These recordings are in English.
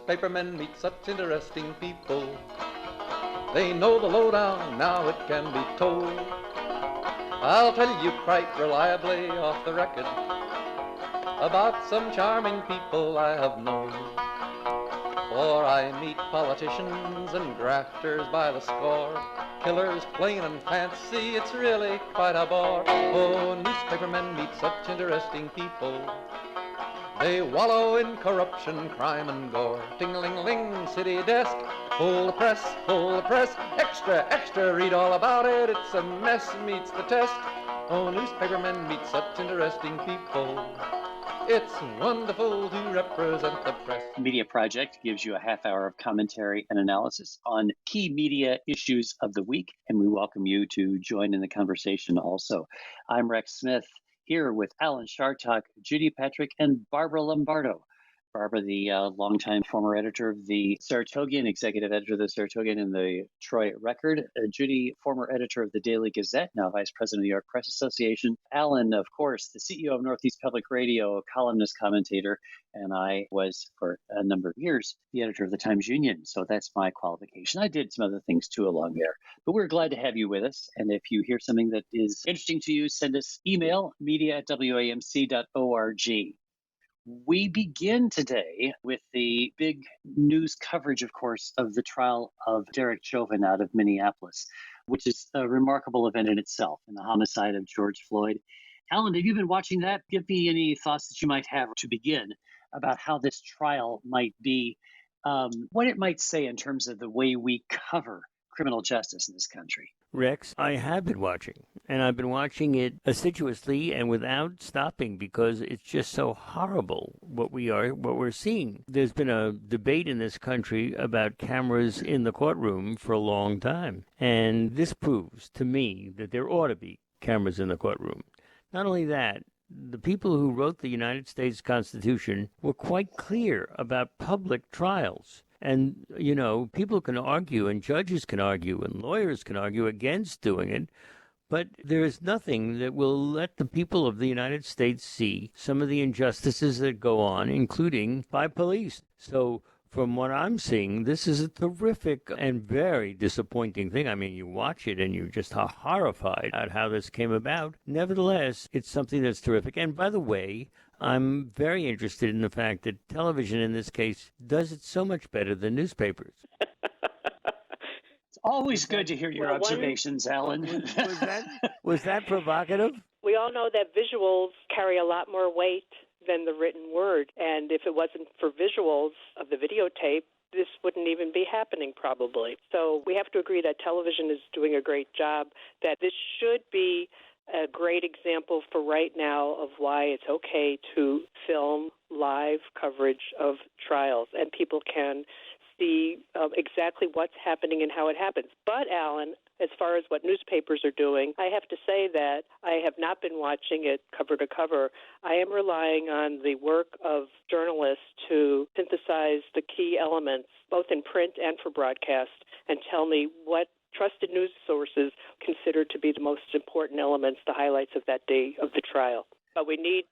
newspapermen meet such interesting people. They know the lowdown, now it can be told. I'll tell you quite reliably off the record about some charming people I have known. For I meet politicians and grafters by the score, killers plain and fancy, it's really quite a bore. Oh, newspapermen meet such interesting people. They wallow in corruption, crime and gore. Ting-a-ling-ling, city desk, full the press, extra, extra, read all about it, it's a mess, meets the test. Oh, newspapermen meet such interesting people. It's wonderful to represent the press. Media Project gives you a half hour of commentary and analysis on key media issues of the week, and we welcome you to join in the conversation also. I'm Rex Smith, here with Alan Chartock, Judy Patrick, and Barbara Lombardo. Barbara, the longtime former editor of the Saratogian, executive editor of the Saratogian and the Troy Record. Judy, former editor of the Daily Gazette, now vice president of the New York Press Association. Alan, of course, the CEO of Northeast Public Radio, columnist, commentator, and I was, for a number of years, the editor of the Times Union. So that's my qualification. I did some other things too along there. But we're glad to have you with us. And if you hear something that is interesting to you, send us email, media@wamc.org. We begin today with the big news coverage, of course, of the trial of Derek Chauvin out of Minneapolis, which is a remarkable event in itself, and the homicide of George Floyd. Alan, have you been watching that? Give me any thoughts that you might have to begin about how this trial might be, what it might say in terms of the way we cover criminal justice in this country. Rex, I have been watching, and I've been watching it assiduously and without stopping because it's just so horrible what we're seeing. There's been a debate in this country about cameras in the courtroom for a long time, and this proves to me that there ought to be cameras in the courtroom. Not only that, the people who wrote the United States Constitution were quite clear about public trials. And, you know, people can argue and judges can argue and lawyers can argue against doing it, but there is nothing that will let the people of the United States see some of the injustices that go on, including by police. So from what I'm seeing, this is a terrific and very disappointing thing. I mean, you watch it and you're just horrified at how this came about. Nevertheless, it's something that's terrific. And by the way, I'm very interested in the fact that television in this case does it so much better than newspapers. It's always good to hear your observations, Alan. Was that provocative? We all know that visuals carry a lot more weight than the written word. And if it wasn't for visuals of the videotape, this wouldn't even be happening probably. So we have to agree that television is doing a great job, that this should be a great example for right now of why it's okay to film live coverage of trials, and people can see exactly what's happening and how it happens. But, Alan, as far as what newspapers are doing, I have to say that I have not been watching it cover to cover. I am relying on the work of journalists to synthesize the key elements, both in print and for broadcast, and tell me what trusted news sources consider to be the most important elements, the highlights of that day of the trial. But we need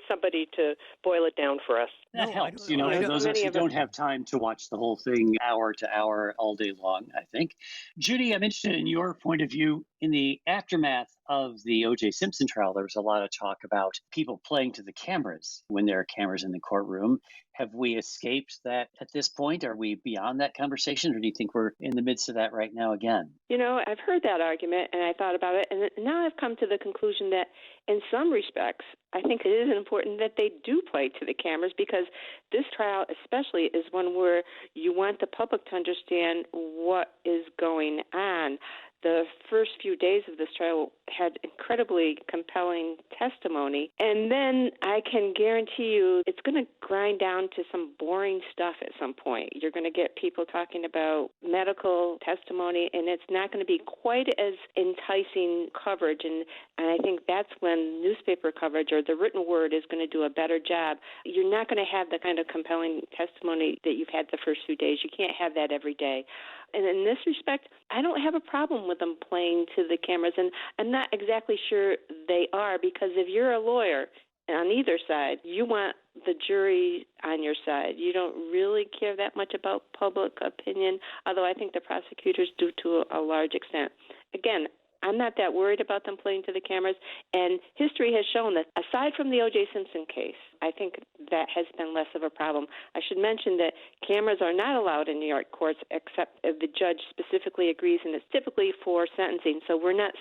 somebody to boil it down for us. That helps. You know, for those of us who don't have time to watch the whole thing hour to hour all day long, I think. Judy, I'm interested in your point of view. In the aftermath of the O.J. Simpson trial, there was a lot of talk about people playing to the cameras when there are cameras in the courtroom. Have we escaped that at this point? Are we beyond that conversation, or do you think we're in the midst of that right now again? You know, I've heard that argument, and I thought about it, and now I've come to the conclusion that in some respects, I think it is important that they do play to the cameras, because this trial especially is one where you want the public to understand what is going on. The first few days of this trial had incredibly compelling testimony, and then I can guarantee you it's going to grind down to some boring stuff at some point. You're going to get people talking about medical testimony, and it's not going to be quite as enticing coverage, and I think that's when newspaper coverage or the written word is going to do a better job. You're not going to have the kind of compelling testimony that you've had the first few days. You can't have that every day. And in this respect, I don't have a problem with them playing to the cameras, and I'm not exactly sure they are, because if you're a lawyer on either side. You want the jury on your side. You don't really care that much about public opinion, although I think the prosecutors do to a large extent. Again, I'm not that worried about them playing to the cameras, and history has shown that aside from the O.J. Simpson case, I think that has been less of a problem. I should mention that cameras are not allowed in New York courts except if the judge specifically agrees, and it's typically for sentencing, so we're not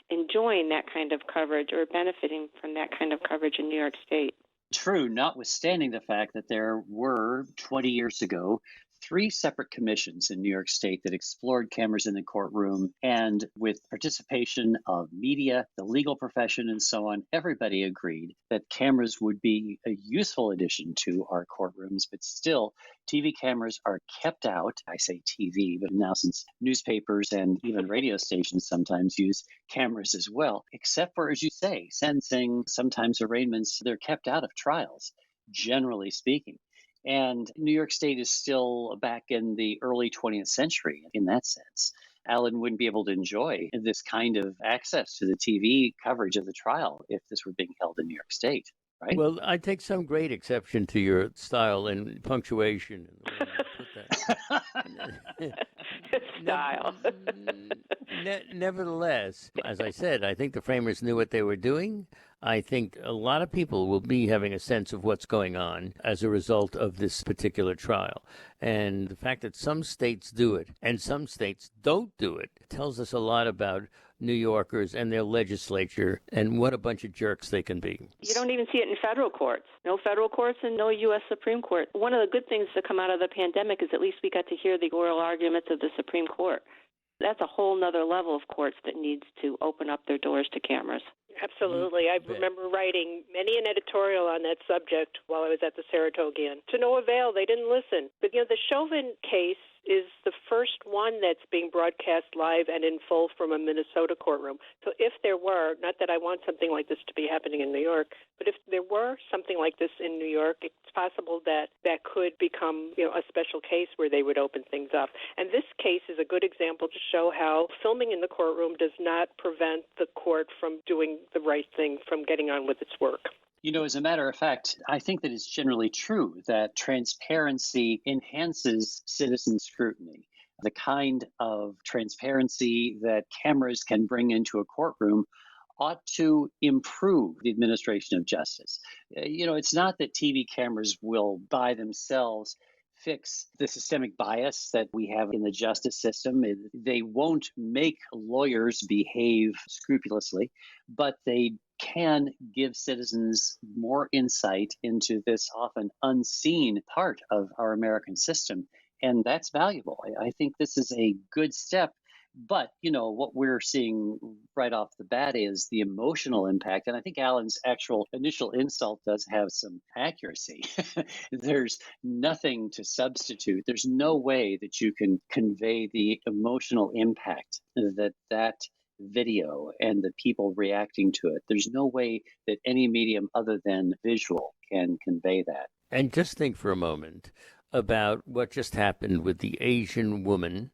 enjoying that kind of coverage or benefiting from that kind of coverage in New York State. True, notwithstanding the fact that there were 20 years ago 3 separate commissions in New York State that explored cameras in the courtroom, and with participation of media, the legal profession, and so on, everybody agreed that cameras would be a useful addition to our courtrooms, but still, TV cameras are kept out. I say TV, but now since newspapers and even radio stations sometimes use cameras as well, except for, as you say, sentencing, sometimes arraignments, they're kept out of trials, generally speaking. And New York State is still back in the early 20th century in that sense. Alan wouldn't be able to enjoy this kind of access to the TV coverage of the trial if this were being held in New York State, right? Well, I take some great exception to your style and punctuation. And Style. Nevertheless, as I said, I think the framers knew what they were doing. I think a lot of people will be having a sense of what's going on as a result of this particular trial. And the fact that some states do it and some states don't do it tells us a lot about New Yorkers and their legislature and what a bunch of jerks they can be. You don't even see it in federal courts. No federal courts and no U.S. Supreme Court. One of the good things to come out of the pandemic is at least we got to hear the oral arguments of the Supreme Court. That's a whole nother level of courts that needs to open up their doors to cameras. Absolutely. I remember writing many an editorial on that subject while I was at the Saratogian. To no avail, they didn't listen. But, the Chauvin case is the first one that's being broadcast live and in full from a Minnesota courtroom. So if there were, not that I want something like this to be happening in New York, but if there were something like this in New York, it's possible that that could become, a special case where they would open things up. And this case is a good example to show how filming in the courtroom does not prevent the court from doing the right thing, from getting on with its work. As a matter of fact, I think that it's generally true that transparency enhances citizen scrutiny. The kind of transparency that cameras can bring into a courtroom ought to improve the administration of justice. It's not that TV cameras will by themselves fix the systemic bias that we have in the justice system. They won't make lawyers behave scrupulously, but they can give citizens more insight into this often unseen part of our American system. And that's valuable. I think this is a good step. But, what we're seeing right off the bat is the emotional impact. And I think Alan's actual initial insult does have some accuracy. There's nothing to substitute. There's no way that you can convey the emotional impact that video and the people reacting to it. There's no way that any medium other than visual can convey that. And just think for a moment about what just happened with the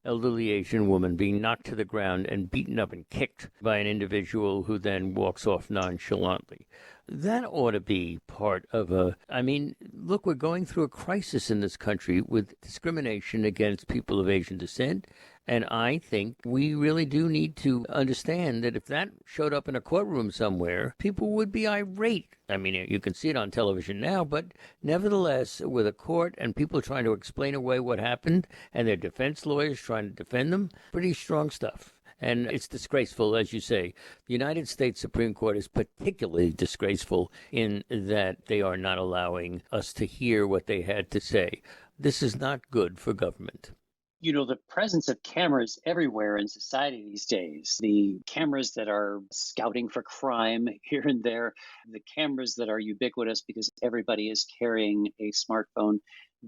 elderly Asian woman being knocked to the ground and beaten up and kicked by an individual who then walks off nonchalantly. That ought to be part of look, we're going through a crisis in this country with discrimination against people of Asian descent. And I think we really do need to understand that if that showed up in a courtroom somewhere, people would be irate. You can see it on television now, but nevertheless, with a court and people trying to explain away what happened and their defense lawyers trying to defend them, pretty strong stuff. And it's disgraceful, as you say. The United States Supreme Court is particularly disgraceful in that they are not allowing us to hear what they had to say. This is not good for government. The presence of cameras everywhere in society these days, the cameras that are scouting for crime here and there, the cameras that are ubiquitous because everybody is carrying a smartphone,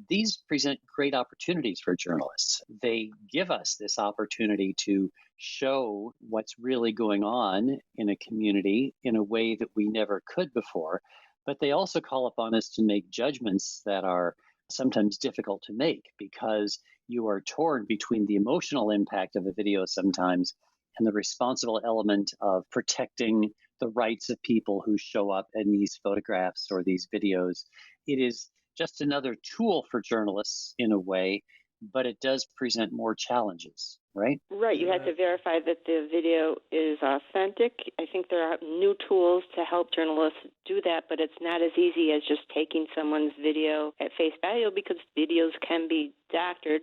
these present great opportunities for journalists. They give us this opportunity to show what's really going on in a community in a way that we never could before, but they also call upon us to make judgments that are sometimes difficult to make because you are torn between the emotional impact of a video sometimes and the responsible element of protecting the rights of people who show up in these photographs or these videos. It is just another tool for journalists in a way, but it does present more challenges, right? Right. You had to verify that the video is authentic. I think there are new tools to help journalists do that, but it's not as easy as just taking someone's video at face value because videos can be doctored.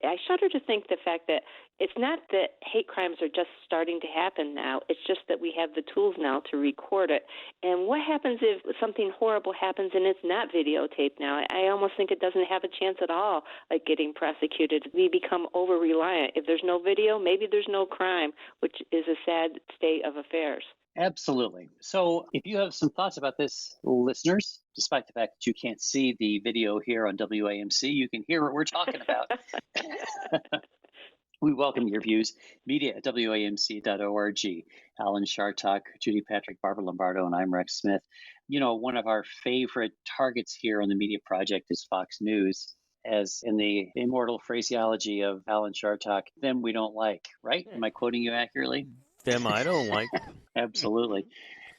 I shudder to think the fact that it's not that hate crimes are just starting to happen now. It's just that we have the tools now to record it. And what happens if something horrible happens and it's not videotaped now? I almost think it doesn't have a chance at all at getting prosecuted. We become over-reliant. If there's no video, maybe there's no crime, which is a sad state of affairs. Absolutely. So if you have some thoughts about this, listeners, despite the fact that you can't see the video here on WAMC, you can hear what we're talking about. We welcome your views. Media at WAMC.org. Alan Chartock, Judy Patrick, Barbara Lombardo, and I'm Rex Smith. You know, one of our favorite targets here on the Media Project is Fox News. As in the immortal phraseology of Alan Chartock, them we don't like, right? Am I quoting you accurately? Them I don't like. Absolutely.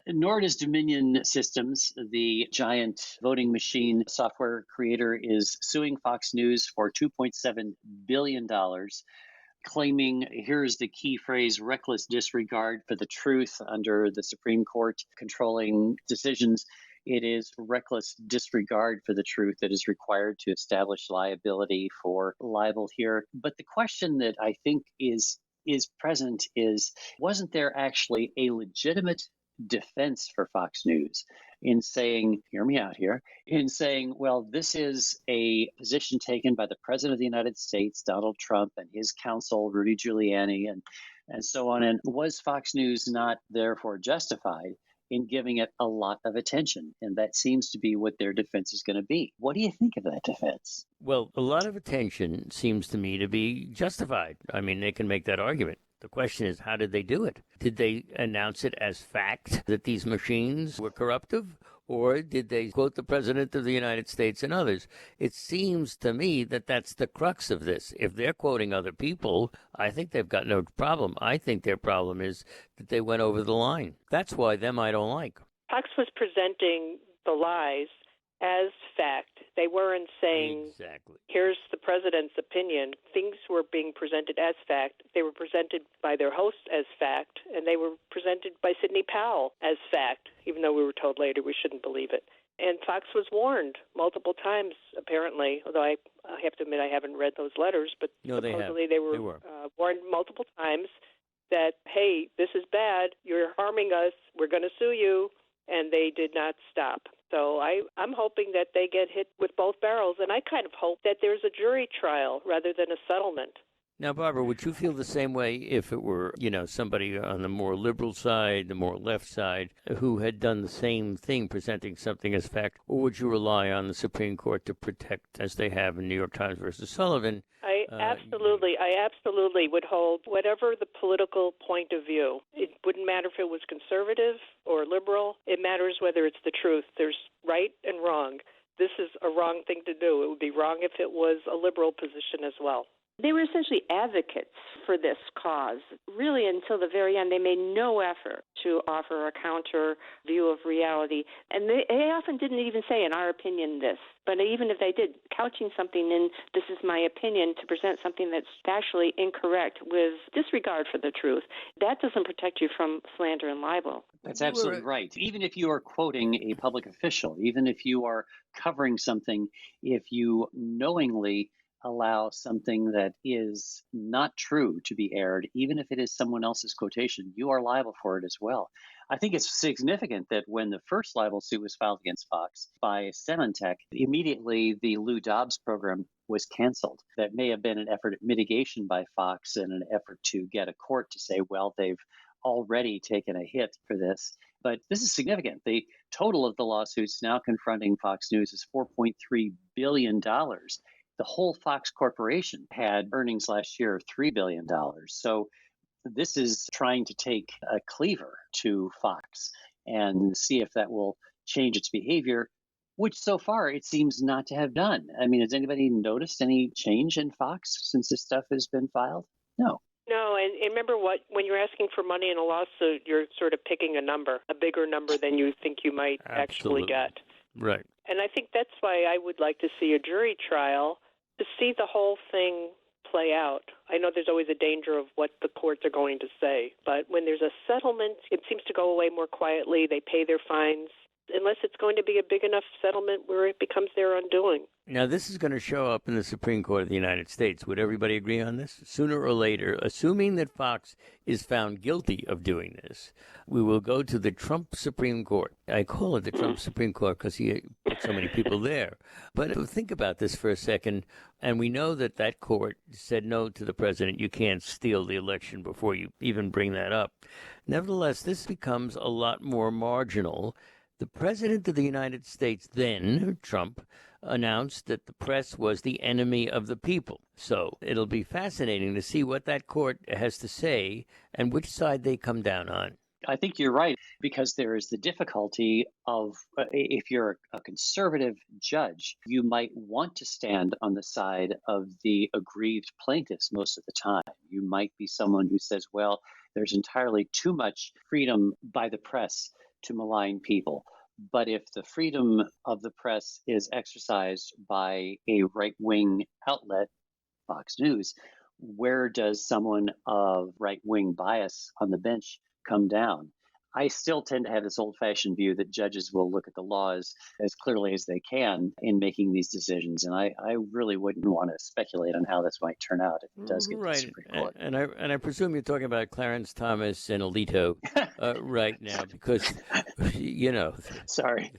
Nor does Dominion Systems, the giant voting machine software creator, is suing Fox News for $2.7 billion, claiming, here's the key phrase, reckless disregard for the truth under the Supreme Court controlling decisions. It is reckless disregard for the truth that is required to establish liability for libel here. But the question that I think is present is, wasn't there actually a legitimate defense for Fox News in saying, hear me out here, in saying, well, this is a position taken by the President of the United States, Donald Trump, and his counsel, Rudy Giuliani, and so on. And was Fox News not therefore justified in giving it a lot of attention? And that seems to be what their defense is going to be. What do you think of that defense? Well, a lot of attention seems to me to be justified. I mean, they can make that argument. The question is, how did they do it? Did they announce it as fact that these machines were corruptive? Or did they quote the President of the United States and others? It seems to me that that's the crux of this. If they're quoting other people, I think they've got no problem. I think their problem is that they went over the line. That's why them I don't like. Fox was presenting the lies as fact. They weren't saying, exactly, here's the president's opinion. Things were being presented as fact. They were presented by their host as fact, and they were presented by Sidney Powell as fact, even though we were told later we shouldn't believe it. And Fox was warned multiple times, apparently, although I have to admit I haven't read those letters, but no, supposedly they were warned multiple times that, hey, this is bad, you're harming us, we're going to sue you, and they did not stop. So I'm hoping that they get hit with both barrels, and I kind of hope that there's a jury trial rather than a settlement. Now, Barbara, would you feel the same way if it were, somebody on the more liberal side, the more left side, who had done the same thing, presenting something as fact? Or would you rely on the Supreme Court to protect, as they have in New York Times versus Sullivan? I absolutely would hold whatever the political point of view. It wouldn't matter if it was conservative or liberal. It matters whether it's the truth. There's right and wrong. This is a wrong thing to do. It would be wrong if it was a liberal position as well. They were essentially advocates for this cause. Really, until the very end, they made no effort to offer a counter view of reality. And they often didn't even say, in our opinion, this. But even if they did, couching something in, this is my opinion, to present something that's factually incorrect with disregard for the truth, that doesn't protect you from slander and libel. That's absolutely right. Even if you are quoting a public official, even if you are covering something, if you knowingly allow something that is not true to be aired, even if it is someone else's quotation, you are liable for it as well. I think it's significant that when the first libel suit was filed against Fox by Symantec, immediately the Lou Dobbs program was canceled. That may have been an effort at mitigation by Fox and an effort to get a court to say, well, they've already taken a hit for this. But this is significant. The total of the lawsuits now confronting Fox News is $4.3 billion. The whole Fox Corporation had earnings last year of $3 billion. So this is trying to take a cleaver to Fox and see if that will change its behavior, which so far it seems not to have done. I mean, has anybody noticed any change in Fox since this stuff has been filed? No. No, and remember when you're asking for money in a lawsuit, you're sort of picking a number, a bigger number than you think you might actually get. Right. And I think that's why I would like to see a jury trial, to see the whole thing play out. I know there's always a danger of what the courts are going to say, but when there's a settlement, it seems to go away more quietly. They pay their fines, unless it's going to be a big enough settlement where it becomes their undoing. Now, this is going to show up in the Supreme Court of the United States. Would everybody agree on this? Sooner or later, assuming that Fox is found guilty of doing this, we will go to the Trump Supreme Court. I call it the Trump Supreme Court because he put so many people there. But think about this for a second. And we know that that court said no to the president. You can't steal the election before you even bring that up. Nevertheless, this becomes a lot more marginal. The president of the United States then, Trump, announced that the press was the enemy of the people. So it'll be fascinating to see what that court has to say and which side they come down on. I think you're right, because there is the difficulty of if you're a conservative judge, you might want to stand on the side of the aggrieved plaintiffs most of the time. You might be someone who says, well, there's entirely too much freedom by the press to malign people. But if the freedom of the press is exercised by a right-wing outlet, Fox News, where does someone of right-wing bias on the bench come down? I still tend to have this old-fashioned view that judges will look at the laws as clearly as they can in making these decisions, and I really wouldn't want to speculate on how this might turn out if it does get to the Supreme Court. And I presume you're talking about Clarence Thomas and Alito right now, because you know. Sorry,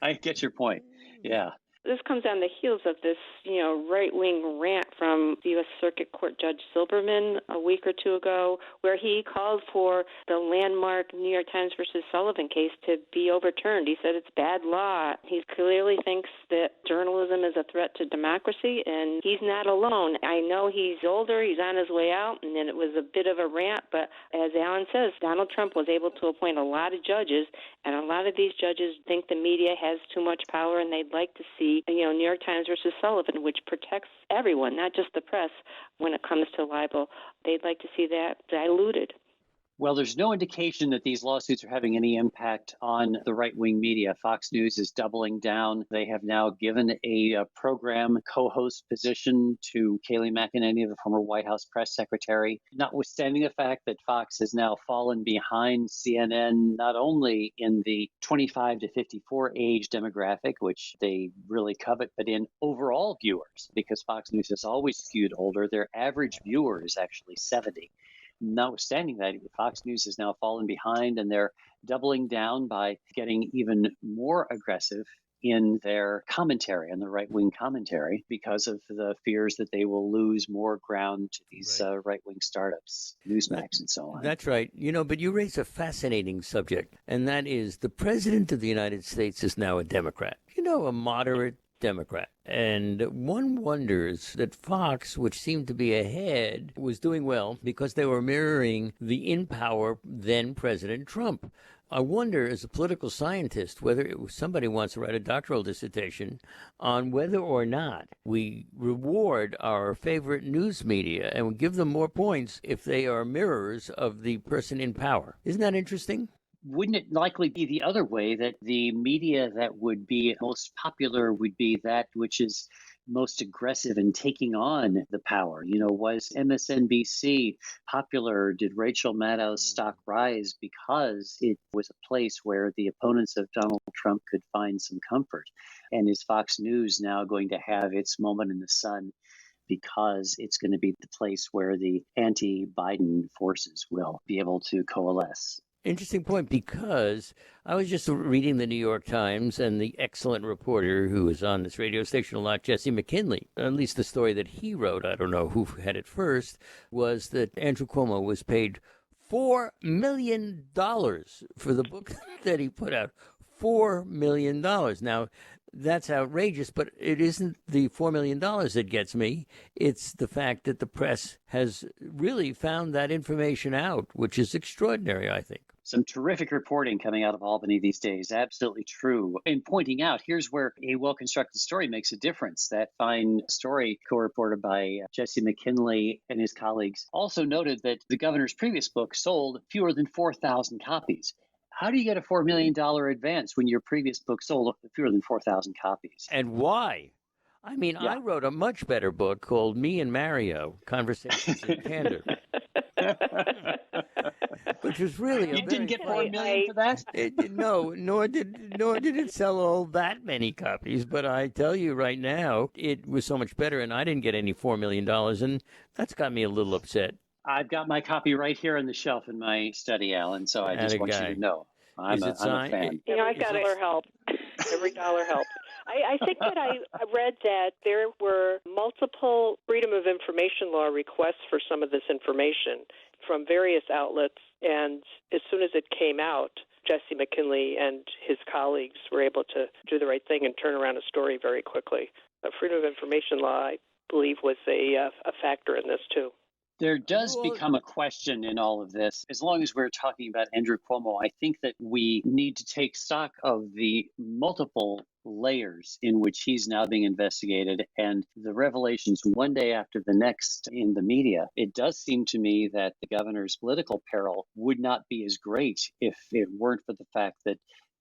I get your point. Yeah. This comes on the heels of this, right-wing rant from the U.S. Circuit Court Judge Silberman a week or two ago, where he called for the landmark New York Times versus Sullivan case to be overturned. He said it's bad law. He clearly thinks that journalism is a threat to democracy, and he's not alone. I know he's older, he's on his way out, and then it was a bit of a rant, but as Alan says, Donald Trump was able to appoint a lot of judges, and a lot of these judges think the media has too much power, and they'd like to see New York Times versus Sullivan, which protects everyone, not just the press, when it comes to libel. They'd like to see that diluted. Well, there's no indication that these lawsuits are having any impact on the right-wing media. Fox News is doubling down. They have now given a program co-host position to Kayleigh McEnany, the former White House press secretary, notwithstanding the fact that Fox has now fallen behind CNN, not only in the 25 to 54 age demographic, which they really covet, but in overall viewers, because Fox News has always skewed older. Their average viewer is actually 70. Notwithstanding that, Fox News has now fallen behind, and they're doubling down by getting even more aggressive in their commentary, and the right-wing commentary, because of the fears that they will lose more ground to these right-wing startups, Newsmax and so on. That's right. But you raise a fascinating subject, and that is the president of the United States is now a Democrat, a moderate Democrat. And one wonders that Fox, which seemed to be ahead, was doing well because they were mirroring the in-power then President Trump. I wonder, as a political scientist, whether somebody wants to write a doctoral dissertation on whether or not we reward our favorite news media and we give them more points if they are mirrors of the person in power. Isn't that interesting? Wouldn't it likely be the other way, that the media that would be most popular would be that which is most aggressive in taking on the power? Was MSNBC popular? Did Rachel Maddow's stock rise because it was a place where the opponents of Donald Trump could find some comfort? And is Fox News now going to have its moment in the sun because it's going to be the place where the anti-Biden forces will be able to coalesce? Interesting point, because I was just reading the New York Times, and the excellent reporter who is on this radio station a lot, Jesse McKinley, at least the story that he wrote, I don't know who had it first, was that Andrew Cuomo was paid $4 million for the book that he put out. $4 million. Now, that's outrageous, but it isn't the $4 million that gets me. It's the fact that the press has really found that information out, which is extraordinary, I think. Some terrific reporting coming out of Albany these days. Absolutely true. And pointing out, here's where a well-constructed story makes a difference. That fine story co-reported by Jesse McKinley and his colleagues also noted that the governor's previous book sold fewer than 4,000 copies. How do you get a $4 million advance when your previous book sold fewer than 4,000 copies? And why? I mean, I wrote a much better book called Me and Mario, Conversations in Candor. Which was really you didn't get $4 million for that? Nor did it sell all that many copies. But I tell you right now, it was so much better, and I didn't get any $4 million, and that's got me a little upset. I've got my copy right here on the shelf in my study, Alan, so I just want you to know. I'm a fan. I got dollar help. Every dollar helps. I think that I read that there were multiple Freedom of Information Law requests for some of this information from various outlets, and as soon as it came out, Jesse McKinley and his colleagues were able to do the right thing and turn around a story very quickly. Freedom of Information Law, I believe, was a factor in this, too. There does become a question in all of this. As long as we're talking about Andrew Cuomo, I think that we need to take stock of the multiple layers in which he's now being investigated and the revelations one day after the next in the media. It does seem to me that the governor's political peril would not be as great if it weren't for the fact that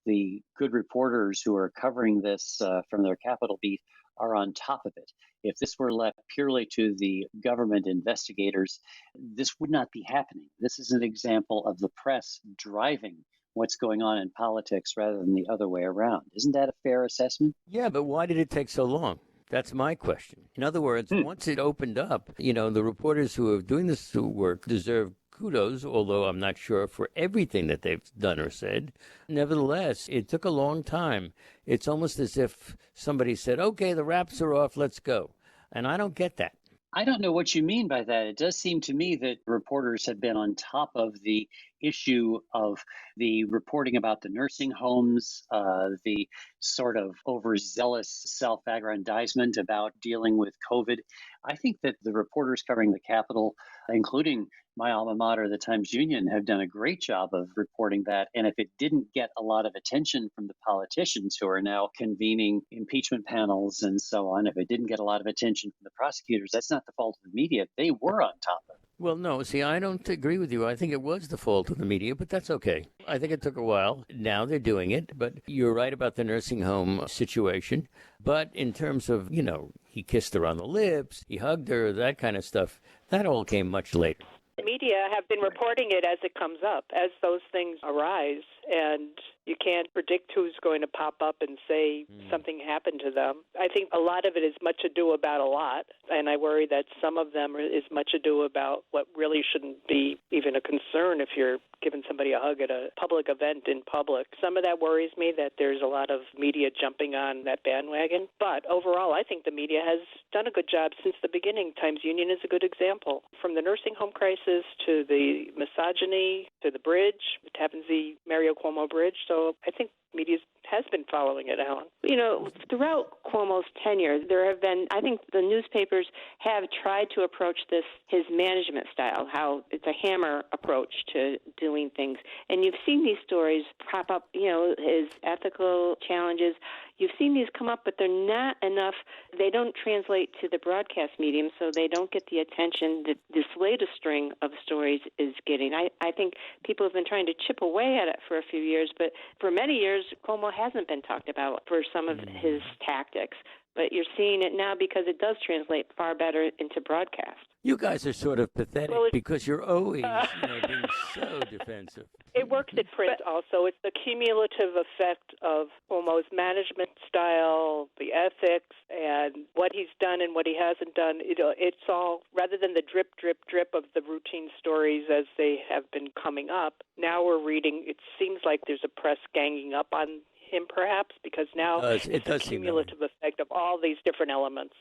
the good reporters who are covering this from their Capitol beat are on top of it. If this were left purely to the government investigators, this would not be happening. This is an example of the press driving what's going on in politics rather than the other way around. Isn't that a fair assessment? Yeah, but why did it take so long? That's my question. In other words, once it opened up, the reporters who are doing this work deserve kudos, although I'm not sure for everything that they've done or said. Nevertheless, it took a long time. It's almost as if somebody said, okay, the wraps are off, let's go. And I don't get that. I don't know what you mean by that. It does seem to me that reporters have been on top of the issue of the reporting about the nursing homes, the sort of overzealous self-aggrandizement about dealing with COVID. I think that the reporters covering the Capitol, including my alma mater, the Times-Union, have done a great job of reporting that. And if it didn't get a lot of attention from the politicians who are now convening impeachment panels and so on, if it didn't get a lot of attention from the prosecutors, that's not the fault of the media. They were on top of it. Well, no, see, I don't agree with you. I think it was the fault of the media, but that's okay. I think it took a while. Now they're doing it, but you're right about the nursing home situation. But in terms of, he kissed her on the lips, he hugged her, that kind of stuff, that all came much later. The media have been reporting it as it comes up, as those things arise, and you can't predict who's going to pop up and say something happened to them. I think a lot of it is much ado about a lot, and I worry that some of them is much ado about what really shouldn't be even a concern if you're giving somebody a hug at a public event in public. Some of that worries me, that there's a lot of media jumping on that bandwagon. But overall, I think the media has done a good job since the beginning. Times-Union is a good example. From the nursing home crisis to the misogyny to the bridge, the Tappan Zee Mario Cuomo bridge. So I think media has been following it, Alan. Throughout Cuomo's tenure, there have been, I think the newspapers have tried to approach this, his management style, how it's a hammer approach to doing things. And you've seen these stories pop up, his ethical challenges. You've seen these come up, but they're not enough. They don't translate to the broadcast medium, so they don't get the attention that this latest string of stories is getting. I think people have been trying to chip away at it for a few years, but for many years, Cuomo hasn't been talked about for some of his tactics. But you're seeing it now because it does translate far better into broadcast. You guys are sort of pathetic because you're always being so defensive. It works at print also. It's the cumulative effect of Cuomo's management style, the ethics, and what he's done and what he hasn't done. It's all, rather than the drip, drip, drip of the routine stories as they have been coming up, now we're reading, it seems like there's a press ganging up on him perhaps, because now it's the cumulative effect of all these different elements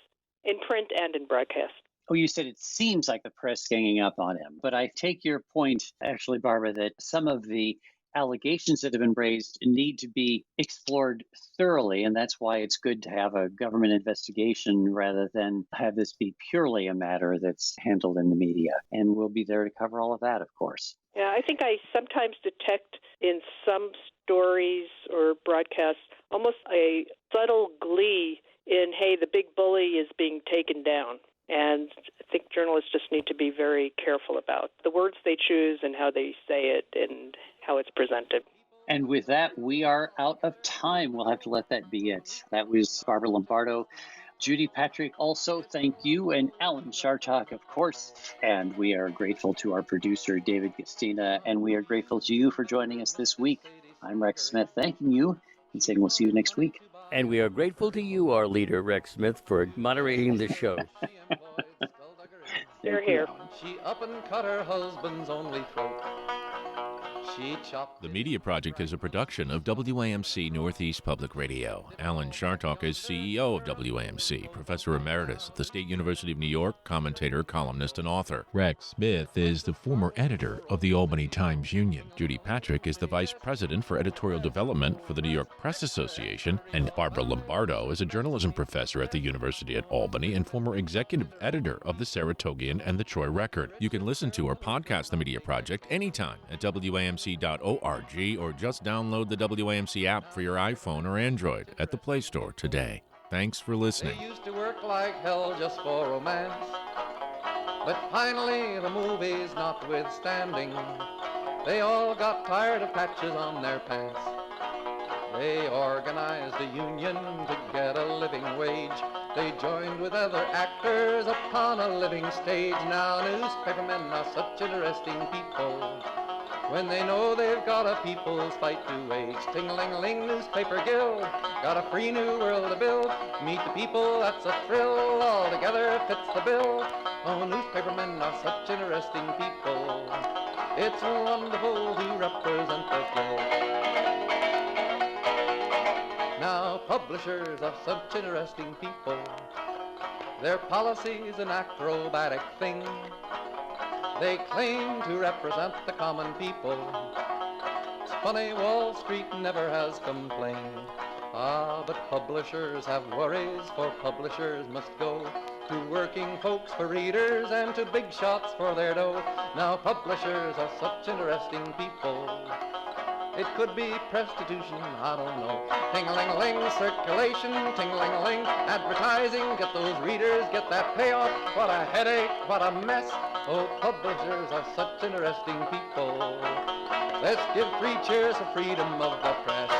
in print and in broadcast. Oh, you said it seems like the press ganging up on him. But I take your point, actually, Barbara, that some of the allegations that have been raised need to be explored thoroughly. And that's why it's good to have a government investigation rather than have this be purely a matter that's handled in the media. And we'll be there to cover all of that, of course. Yeah, I think I sometimes detect in some stories or broadcasts almost a subtle glee in, hey, the big bully is being taken down. And I think journalists just need to be very careful about the words they choose and how they say it and how it's presented. And with that, we are out of time. We'll have to let that be it. That was Barbara Lombardo. Judy Patrick, also thank you, and Alan Chartock, of course. And we are grateful to our producer, David Gastina, and we are grateful to you for joining us this week. I'm Rex Smith, thanking you and saying we'll see you next week. And we are grateful to you, our leader, Rex Smith, for moderating the show. They're here. She up and cut her husband's only throat. She chopped. The Media Project is a production of WAMC Northeast Public Radio. Alan Chartock is CEO of WAMC, Professor Emeritus at the State University of New York, commentator, columnist, and author. Rex Smith is the former editor of the Albany Times-Union. Judy Patrick is the Vice President for Editorial Development for the New York Press Association. And Barbara Lombardo is a journalism professor at the University at Albany and former executive editor of the Saratogian and the Troy Record. You can listen to or podcast The Media Project anytime at WAMC.org or just download the WAMC app for your iPhone or Android at the Play Store today. Thanks for listening. They used to work like hell just for romance, but finally the movies notwithstanding, they all got tired of patches on their pants. They organized a union to get a living wage. They joined with other actors upon a living stage. Now newspapermen are such interesting people when they know they've got a people's fight to wage. Ting-a-ling-a-ling, newspaper guild, got a free new world to build. Meet the people, that's a thrill, all together fits the bill. Oh, newspapermen are such interesting people. It's wonderful to represent the guild. Now, publishers are such interesting people. Their policy's an acrobatic thing. They claim to represent the common people. It's funny, Wall Street never has complained. Ah, but publishers have worries, for publishers must go to working folks for readers and to big shots for their dough. Now, publishers are such interesting people. It could be prostitution, I don't know. Ting-a-ling-a-ling, circulation, ting-a-ling-a-ling, advertising, get those readers, get that payoff. What a headache, what a mess. Oh, publishers are such interesting people. Let's give 3 cheers for freedom of the press.